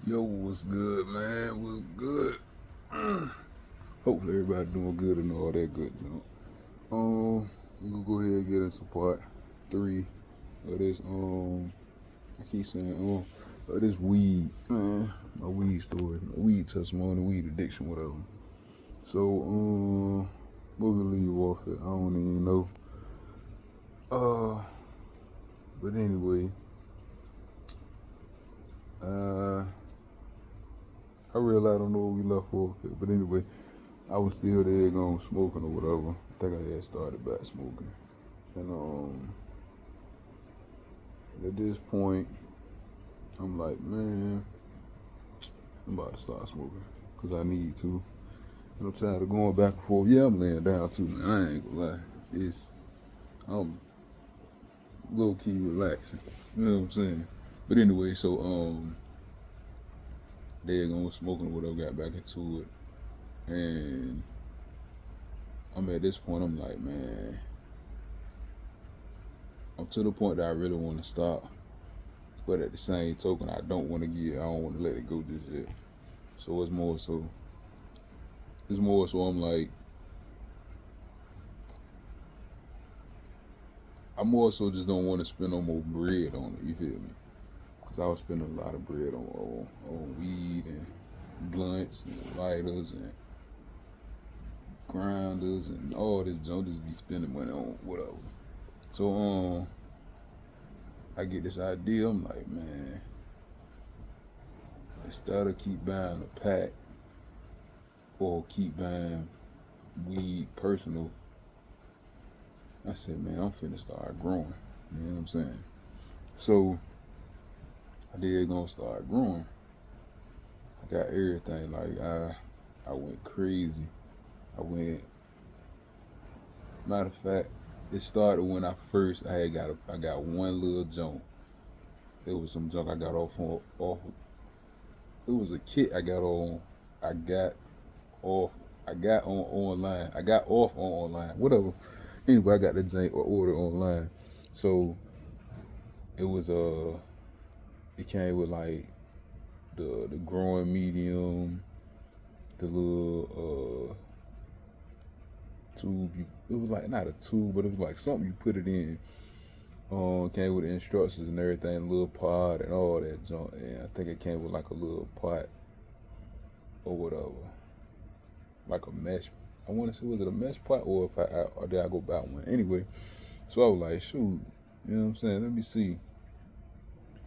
Yo, what's good, man? What's good? Hopefully everybody doing good and all that good, we gonna go ahead and get into part 3 of this. I keep saying, of this weed, man. My weed story, my weed testimony, weed addiction, whatever. So, where we leave off at, I don't even know. Uh, but anyway, uh, I really don't know where we left off at. But anyway, I was still there going smoking or whatever. I think I had started back smoking. And at this point, I'm like, man, I'm about to start smoking because I need to. And I'm tired of going back and forth. Yeah, I'm laying down too, man. I ain't gonna lie. I'm low key relaxing. You know what I'm saying? But anyway, so they going smoking or whatever. Got back into it, and I'm at this point. I'm like, man, I'm to the point that I really want to stop. But at the same token, I don't want to I don't want to let it go just yet. So it's more so I'm like, I more so just don't want to spend no more bread on it. You feel me? Cause I was spending a lot of bread on weed and blunts and lighters and grinders and all this junk. Just be spending money on whatever. So I get this idea. I'm like, man, instead of keep buying a pack or keep buying weed personal, I said, man, I'm finna start growing. You know what I'm saying? So I did gonna start growing. I got everything. Like I went crazy. I went. Matter of fact, it started when I got one little junk. It was some junk I got off. It was a kit I got on. I got off. I got on online. I got off on online. Whatever. Anyway, I got the junk or order online. So it was it came with like the growing medium, the little tube. It was like not a tube, but it was like something you put it in. Came with the instructions and everything, a little pod and all that junk. And I think it came with like a little pot or whatever, like a mesh. I want to say, was it a mesh pot or if or did I go buy one? Anyway, so I was like, shoot, you know what I'm saying? Let me see.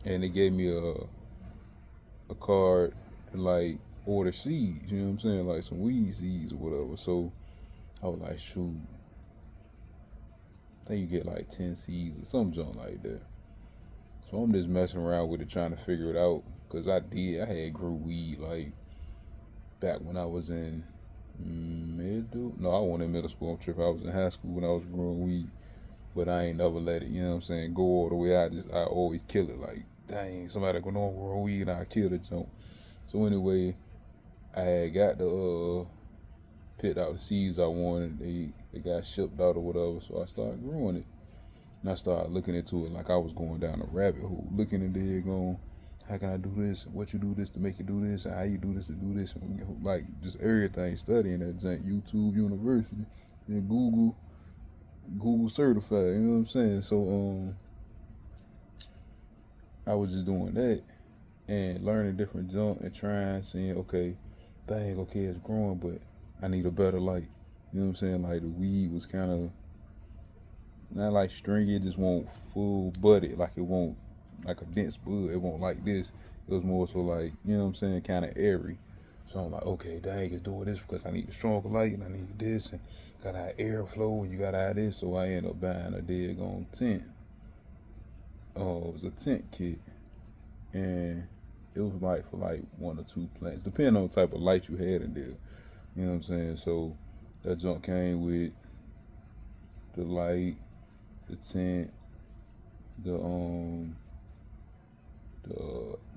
And they gave me a card and like order seeds. You know what I'm saying? Like some weed seeds or whatever. So I was like, shoot, I think you get like 10 seeds or some junk like that. So I'm just messing around with it, trying to figure it out. Cause I had grew weed like back when I was in middle. No, I wasn't in middle school. I'm tripping. I was in high school when I was growing weed, but I ain't never let it. You know what I'm saying? Go all the way. I always kill it. Like dang, somebody going on grow weed, and I kill the junk. So anyway, I had got the picked out the seeds I wanted. They got shipped out or whatever. So I started growing it. And I started looking into it like I was going down a rabbit hole, looking and there going, how can I do this? What you do this to make it do this? And how you do this to do this? And like just everything, studying that junk, YouTube University, and Google certified. You know what I'm saying? So I was just doing that and learning different junk and trying, saying, okay, dang, okay, it's growing, but I need a better light. You know what I'm saying? Like the weed was kind of not like stringy, it just won't full budded, like it won't like a dense bud. It won't like this. It was more so like, you know what I'm saying, kind of airy. So I'm like, okay, dang, it's doing this because I need a stronger light and I need this and gotta have airflow and you gotta have this. So I end up buying a dead on tent. Oh, it was a tent kit, and it was like for like one or two plants, depending on the type of light you had in there. You know what I'm saying? So that junk came with the light, the tent, the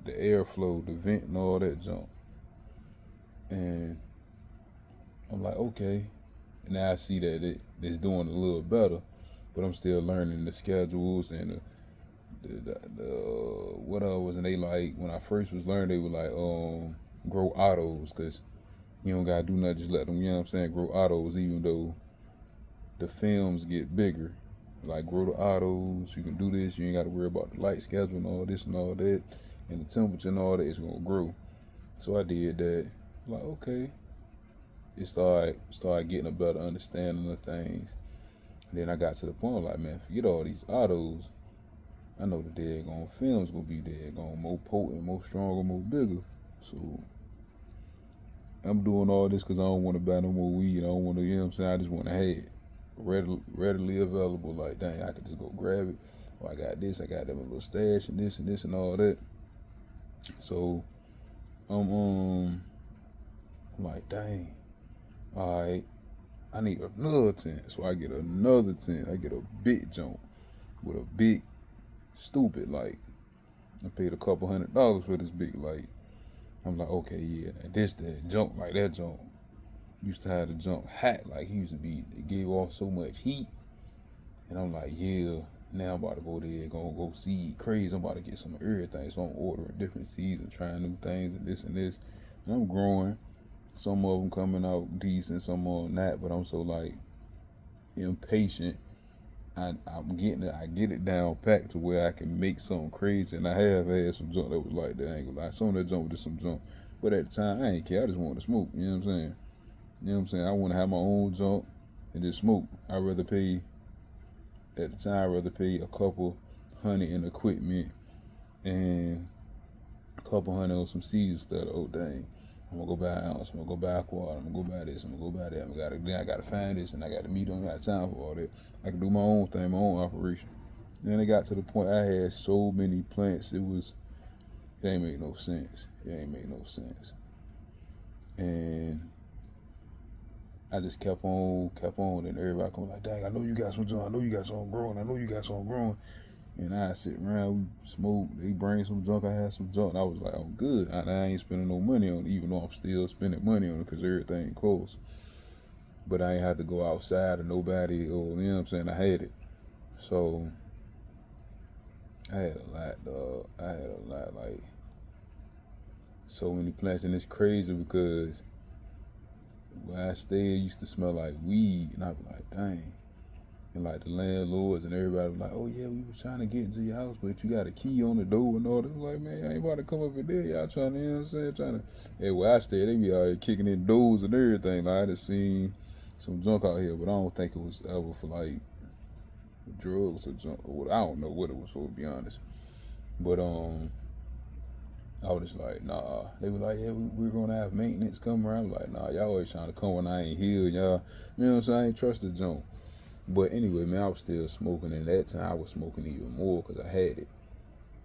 the airflow, the vent, and all that junk. And I'm like, okay. And now I see that it's doing a little better, but I'm still learning the schedules and what was, and they like, when I first was learning, they were like, grow autos, because you don't gotta do nothing, just let them, you know what I'm saying, grow autos, even though the films get bigger. Like, grow the autos, you can do this, you ain't gotta worry about the light schedule and all this and all that, and the temperature and all that, it's gonna grow. So I did that. Like, okay. It started getting a better understanding of things. And then I got to the point like, man, forget all these autos. I know the daggone film's gonna be daggone more potent, more stronger, more bigger. So I'm doing all this because I don't want to buy no more weed. I don't want to, you know what I'm saying? I just want to have it readily available. Like, dang, I could just go grab it. Or I got this, I got that little stash and this and all that. So I'm like, dang, all right, I need another tent. So I get another tent. I get a big jump with a big stupid light. I paid a couple $100 for this big light. I'm like, okay, yeah, this that jump like that jump. Used to have the jump hot, like he used to be. It gave off so much heat, and I'm like, yeah. Now I'm about to go there, gonna go seed crazy. I'm about to get some of everything, so I'm ordering different seeds and trying new things and this and this. And I'm growing. Some of them coming out decent, some of them not. But I'm so like impatient. I'm getting it. I get it down packed to where I can make something crazy. And I have had some junk that was like that. I ain't gonna lie. Some of that junk was just some junk. But at the time, I ain't care. I just wanted to smoke. You know what I'm saying? You know what I'm saying? I want to have my own junk and just smoke. I'd rather pay, at the time, I'd rather pay a couple hundred in equipment and a couple hundred on some seeds instead of, oh, dang, I'm gonna go buy an ounce, I'm gonna go buy a quad, I'm gonna go buy this, I'm gonna go buy that. Then I gotta find this and I gotta meet them. I got time for all that. I can do my own thing, my own operation. Then it got to the point I had so many plants, it ain't make no sense. It ain't make no sense. And I just kept on, and everybody come like, dang, I know you got some junk, I know you got something growing, I know you got something growing. And I sit around, we smoke, they bring some junk, I had some junk, and I was like, I'm good. I ain't spending no money on it, even though I'm still spending money on it because everything costs. But I ain't have to go outside or nobody, or, you know what I'm saying, I had it. So, I had a lot, dog. I had a lot, like, so many plants, and it's crazy because where I stayed, it used to smell like weed, and I'd be like, dang. And like the landlords and everybody was like, oh yeah, we was trying to get into your house, but you got a key on the door and all that. I'm like, man, I ain't about to come up in there. Y'all trying to, you know what I'm saying? Trying to, hey, where I stay, they be out here kicking in doors and everything. Like, I just seen some junk out here, but I don't think it was ever for like drugs or junk or what. I don't know what it was for, to be honest. But I was just like, nah. They were like, yeah, we're gonna have maintenance come around. I was like, nah, y'all always trying to come when I ain't here, y'all. You know what I'm saying? I ain't trust the junk. But anyway, man, I was still smoking, and that time I was smoking even more because I had it.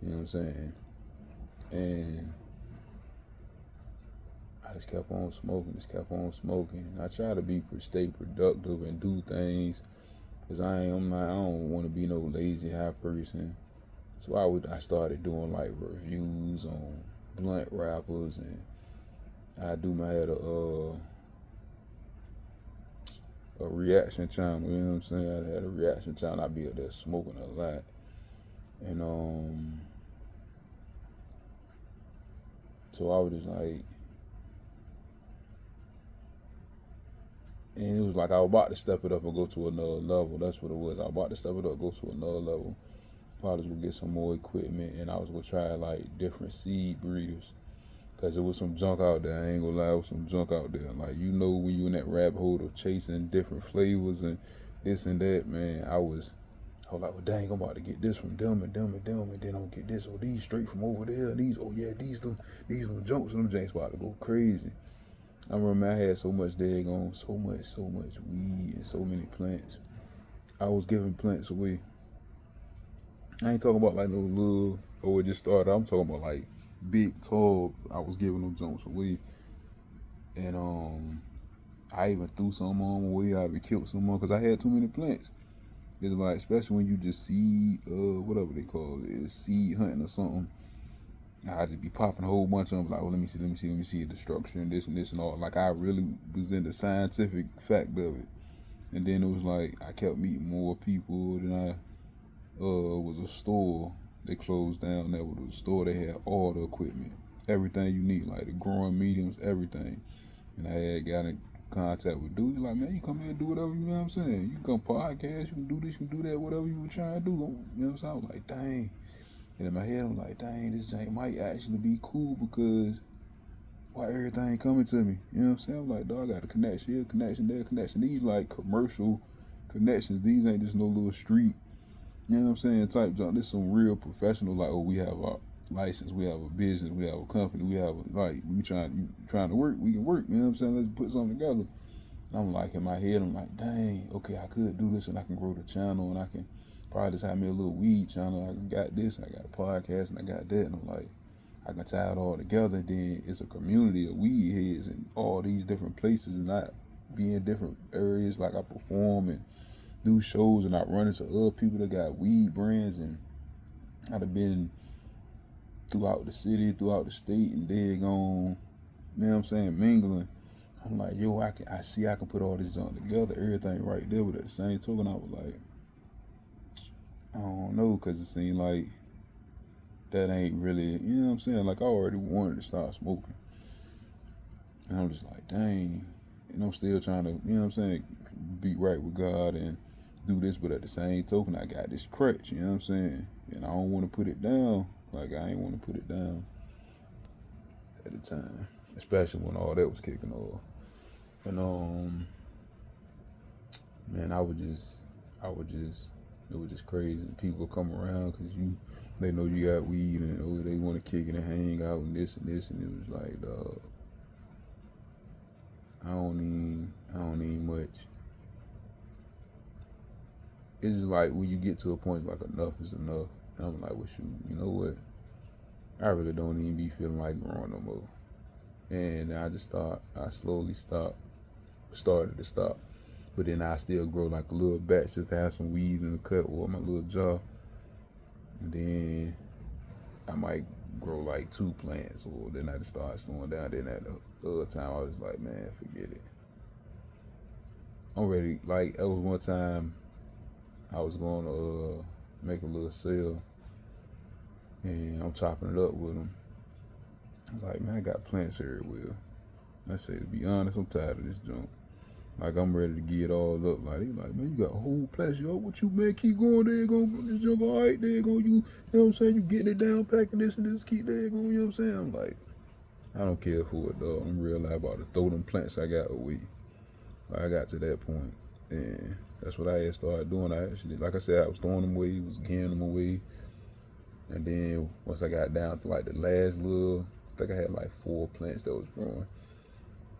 You know what I'm saying? And I just kept on smoking, I try to stay productive and do things because I don't want to be no lazy high person. So I started doing like reviews on blunt wrappers, and I had a reaction channel, you know what I'm saying? I had a reaction channel. I'd be up there smoking a lot. And so I was just like, and it was like I was about to step it up and go to another level. That's what it was. I was about to step it up, go to another level. Probably gonna get some more equipment, and I was gonna try like different seed breeders. Cause there was some junk out there. I ain't gonna lie, there was some junk out there. Like, you know, when you in that rabbit hole of chasing different flavors and this and that, man, I was like, well, dang, I'm about to get this from them and them and them, and then I'm gonna get this, or these straight from over there, and these, oh yeah, these them junks, and them janks about to go crazy. I remember I had so much daggone, so much weed and so many plants. I was giving plants away. I ain't talking about like no little, oh, it just started. I'm talking about like big, tall. I was giving them junks away. And I even threw some on away. I even killed some on because I had too many plants. It's like, especially when you just seed, whatever they call it, seed hunting or something. I just be popping a whole bunch of them. Like, well, let me see the structure and this and all. Like, I really was in the scientific fact of it. And then it was like I kept meeting more people. Then I was a store. They closed down. That was the store. They had all the equipment, everything you need, like the growing mediums, everything. And I had got in contact with dude. Like, man, you come here and do whatever, you know what I'm saying? You can come podcast, you can do this, you can do that, whatever you were trying to do. You know what I'm saying? I was like, dang. And in my head, I'm like, dang, this jank might actually be cool because why everything coming to me? You know what I'm saying? I'm like, dog, I got a connection here, connection there, connection. These like commercial connections. These ain't just no little street, you know what I'm saying, type junk. This some real professional, like, oh, we have a license, we have a business, we have a company, we have a, like, we trying to work, we can work, you know what I'm saying? Let's put something together. And I'm like, in my head, I'm like, dang, okay, I could do this and I can grow the channel and I can probably just have me a little weed channel. I got this, and I got a podcast, and I got that, and I'm like, I can tie it all together. Then it's a community of weed heads in all these different places, and I be in different areas. Like I perform and do shows, and I run into other people that got weed brands, and I'd have been throughout the city, throughout the state, and dig on, you know what I'm saying, mingling. I'm like, yo, I can put all this on together, everything right there. But at the same token, I was like, I don't know, cause it seemed like that ain't really, you know what I'm saying? Like I already wanted to start smoking. And I'm just like, dang. And I'm still trying to, you know what I'm saying, be right with God and do this, but at the same token, I got this crutch, you know what I'm saying? And I don't want to put it down. Like I ain't want to put it down at the time, especially when all that was kicking off. And man, it was just crazy. And people come around because they know you got weed and they want to kick it and hang out and this, and it was like, I don't need much. It's just like when you get to a point like enough is enough. And I'm like, well, shoot, you know what? I really don't even be feeling like growing no more. And I slowly started to stop. But then I still grow like a little batch just to have some weed in the cut or my little jar. And then I might grow like 2 plants, or then I just start slowing down. Then at the other time, I was like, man, forget it. I'm ready. Like, there was one time I was going to make a little sale, and I'm chopping it up with them. I was like, man, I got plants everywhere. I say, to be honest, I'm tired of this junk. Like, I'm ready to get it all up. Like, they like, man, you got a whole plant. Yo, what you, man, keep going there, this junk all right, there, you know what I'm saying, you getting it down, packing this and this, keep there, you know what I'm saying? I'm like, I don't care for it, dog. I'm real live about to throw them plants I got away. Like, I got to that point, and that's what I had started doing. I actually, like I said, I was throwing them away, was getting them away, and then once I got down to like the last little, I think I had like 4 plants that was growing.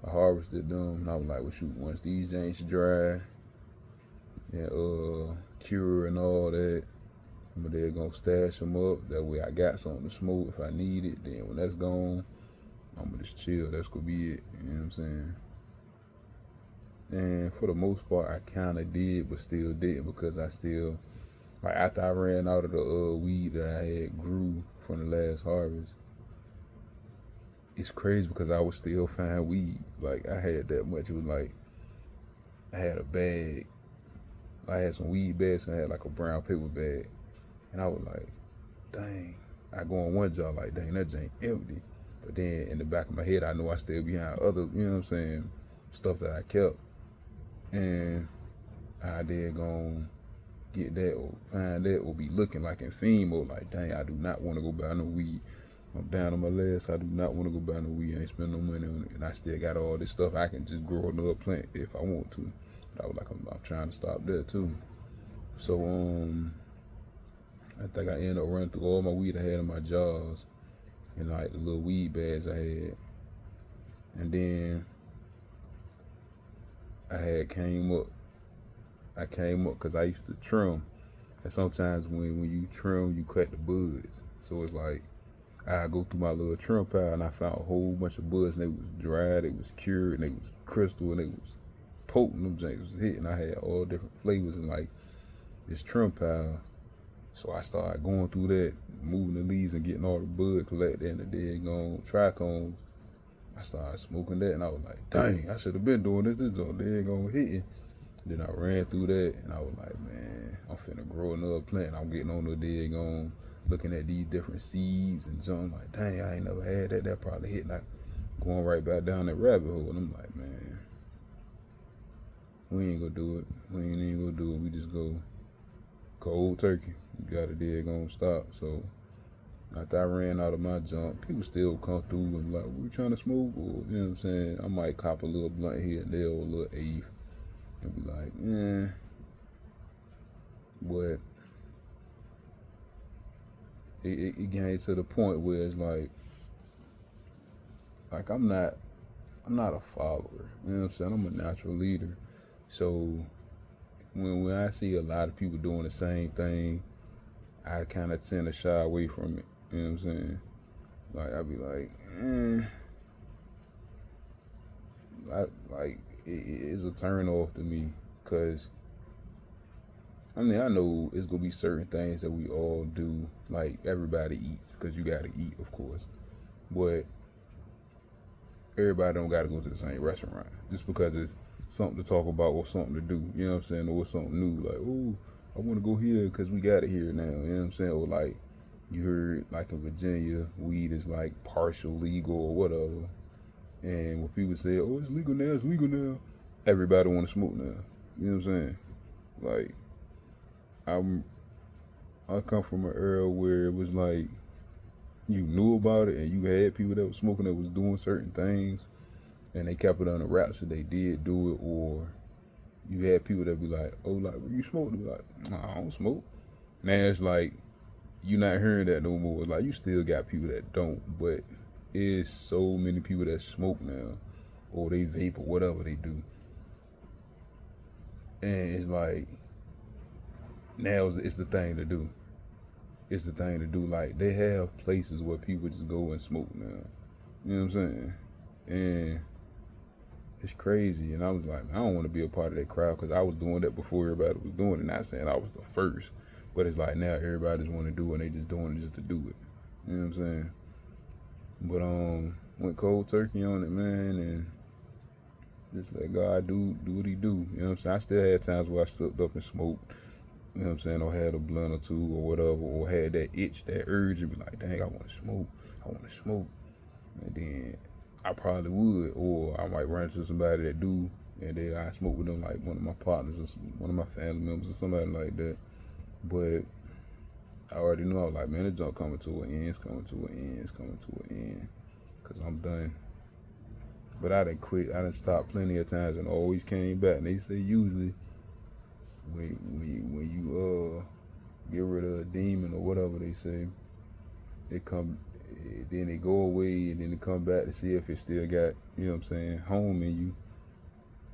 I harvested them, and I was like, well, shoot, once these janks dry and cure and all that, I'm gonna stash them up. That way I got something to smoke if I need it. Then when that's gone, I'm gonna just chill. That's gonna be it. You know what I'm saying? And for the most part, I kind of did, but still didn't, because I still, like, after I ran out of the weed that I had grew from the last harvest, it's crazy because I would still find weed. Like, I had that much. It was like, I had a bag. I had some weed bags, and I had like a brown paper bag. And I was like, dang. I go on one job like, dang, that ain't empty. But then in the back of my head, I know I still behind other, you know what I'm saying, stuff that I kept. And I did go get that or find that or be looking like in theme mode, like, dang, I do not want to go buy no weed. I'm down on my last. I do not want to go buy no weed. I ain't spend no money on it. And I still got all this stuff. I can just grow another plant if I want to. But I was like, I'm trying to stop that too. So I think I ended up running through all my weed I had in my jars and like the little weed bags I had. And then I came up because I used to trim. And sometimes when you trim, you cut the buds. So it's like, I go through my little trim pile and I found a whole bunch of buds, and they was dry, they was cured, and they was crystal, and they was potent. Them things was hitting. I had all different flavors in like this trim pile. So I started going through that, moving the leaves and getting all the bud collected in the daggone trichomes. I started smoking that, and I was like, dang, I should have been doing this. This joint daggone hitting. Then I ran through that, and I was like, man, I'm finna grow another plant. I'm getting on the daggone looking at these different seeds and junk. I'm like, dang, I ain't never had that. That probably hit like going right back down that rabbit hole. And I'm like, man, we ain't gonna do it. We ain't even gonna do it. We just go cold turkey. You got a dig on stop. So after I ran out of my junk, people still come through and like, we trying to smoke? Or, you know what I'm saying? I might cop a little blunt here and there or a little eighth and be like, but it came to the point where it's like I'm not a follower. You know what I'm saying? I'm a natural leader. So when I see a lot of people doing the same thing, I kind of tend to shy away from it. You know what I'm saying? Like I be like, it's a turn off to me, cause I mean I know it's gonna be certain things that we all do. Like everybody eats, cause you gotta eat, of course, but everybody don't gotta go to the same restaurant just because it's something to talk about or something to do. You know what I'm saying? Or something new, like, oh, I want to go here because we got it here now. You know what I'm saying? Or like you heard, like in Virginia, weed is like partial legal or whatever. And when people say, oh, it's legal now, it's legal now, everybody want to smoke now. You know what I'm saying? Like, I come from an era where it was like you knew about it and you had people that was smoking that was doing certain things and they kept it on the wraps that they did do it, or you had people that be like, oh, like, you smoke? They be like, nah, I don't smoke. Now it's like, you not hearing that no more. Like, you still got people that don't, but it's so many people that smoke now, or they vape or whatever they do. And it's like, now it's the thing to do. It's the thing to do. Like, they have places where people just go and smoke now. You know what I'm saying? And it's crazy. And I was like, I don't want to be a part of that crowd, because I was doing that before everybody was doing it. Not saying I was the first, but it's like now everybody just want to do it, and they just doing it just to do it. You know what I'm saying? But went cold turkey on it, man, and just let God do what he do. You know what I'm saying? I still had times where I slipped up and smoked. You know what I'm saying? Or had a blunt or two or whatever, or had that itch, that urge to be like, dang, I want to smoke. I want to smoke. And then I probably would, or I might run into somebody that do, and then I smoke with them, like one of my partners or one of my family members or somebody like that. But I already knew. I was like, man, the junk coming to an end. It's coming to an end. It's coming to an end. Because I'm done. But I didn't quit. I didn't stop plenty of times and always came back. And they say usually when you get rid of a demon or whatever they say, then they go away and then they come back to see if it still got, you know what I'm saying, home in you.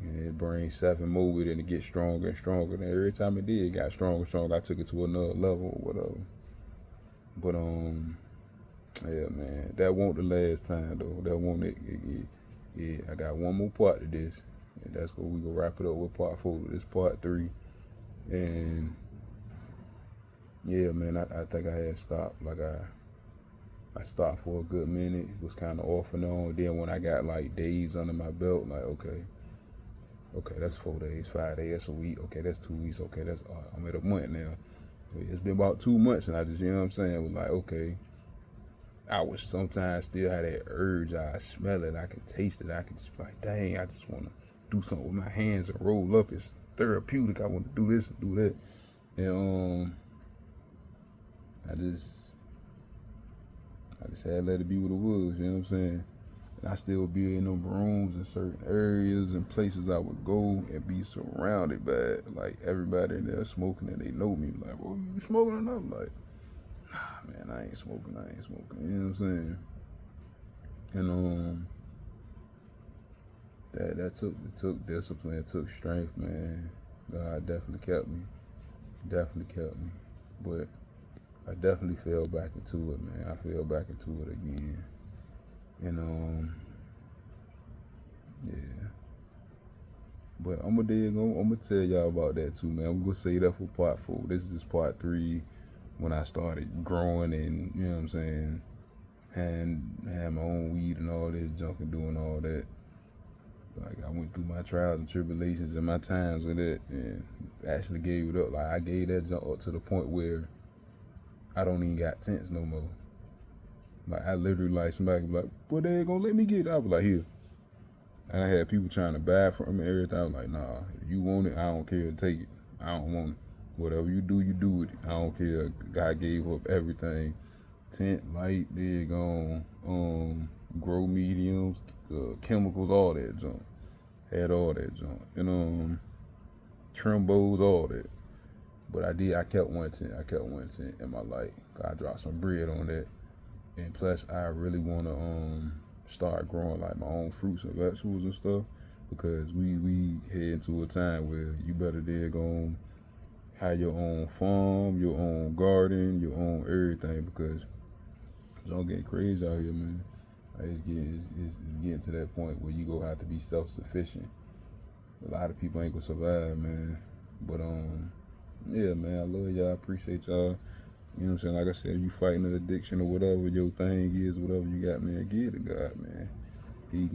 And it brings 7 more with it and it gets stronger and stronger. And every time it did, it got stronger and stronger. I took it to another level or whatever. But yeah, man, that won't the last time though. That won't it. Yeah, I got one more part to this, and that's what we gonna wrap it up with part 4. This part 3, and yeah, man, I think I had stopped. Like I stopped for a good minute. It was kind of off and on. Then when I got like days under my belt, like okay, that's 4 days, 5 days, that's a week. Okay, that's 2 weeks. Okay, that's I'm at a month now. It's been about 2 months, and I just, you know what I'm saying, was like, okay. I would sometimes still have that urge. I smell it, I can taste it, I can just be like, dang, I just want to do something with my hands and roll up. It's therapeutic. I want to do this and do that. And I just had to let it be what it was, you know what I'm saying? And I still be in them rooms in certain areas and places I would go and be surrounded by like everybody in there smoking, and they know me. Like, well, you smoking or not? I'm like, nah, man, I ain't smoking. You know what I'm saying? And that took discipline, it took strength, man. God definitely kept me. But I definitely fell back into it, man. I fell back into it again. And yeah. But I'm gonna tell y'all about that too, man. We're gonna say that for part 4. This is just part 3 when I started growing and, you know what I'm saying, and had my own weed and all this junk and doing all that. Like, I went through my trials and tribulations and my times with it and actually gave it up. Like, I gave that junk up to the point where I don't even got tents no more. Like I literally like somebody be like, "Well, they ain't gonna let me get it." I was like, "Here." And I had people trying to buy from me and everything. I was like, "Nah, if you want it, I don't care. Take it. I don't want it. Whatever you do with it. I don't care." God gave up everything. Tent, light, they gone. Grow mediums, chemicals, all that junk. Had all that junk. And Trimbos, all that. But I kept one tent. I kept one tent in my life. I dropped some bread on that. And plus, I really want to start growing like my own fruits and vegetables and stuff, because we head into a time where you better then go have your own farm, your own garden, your own everything, because it's all getting crazy out here, man. Like, it's getting to that point where you gonna have to be self sufficient. A lot of people ain't gonna survive, man. But yeah, man, I love y'all. I appreciate y'all. You know what I'm saying? Like I said, you fighting an addiction or whatever your thing is, whatever you got, man, give it to God, man. He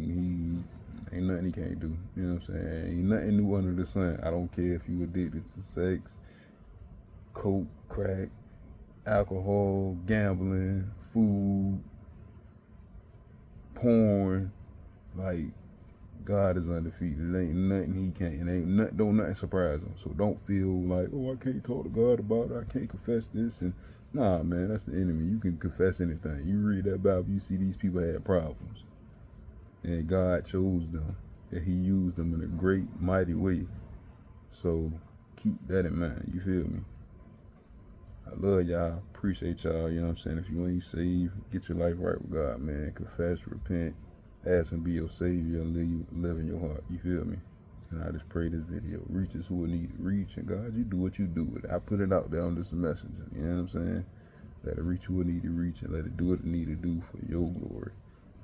ain't nothing he can't do. You know what I'm saying? Ain't nothing new under the sun. I don't care if you addicted to sex, coke, crack, alcohol, gambling, food, porn. Like, God is undefeated. It ain't nothing he can't. It ain't nothing. Don't nothing surprise him. So don't feel like, oh, I can't talk to God about it. I can't confess this. And nah, man, that's the enemy. You can confess anything. You read that Bible, you see these people had problems, and God chose them, and He used them in a great, mighty way. So keep that in mind. You feel me? I love y'all. Appreciate y'all. You know what I'm saying? If you ain't saved, get your life right with God, man. Confess, repent, ask Him be your Savior, and live in your heart. You feel me? And I just pray this video reaches who it need to reach. And God, you do what you do with it. I put it out there on this messenger. You know what I'm saying? Let it reach who it need to reach, and let it do what it need to do for your glory.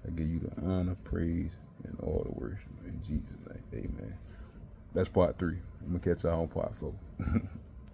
I give you the honor, praise, and all the worship. In Jesus' name, amen. That's part 3. I'm going to catch y'all on part 4.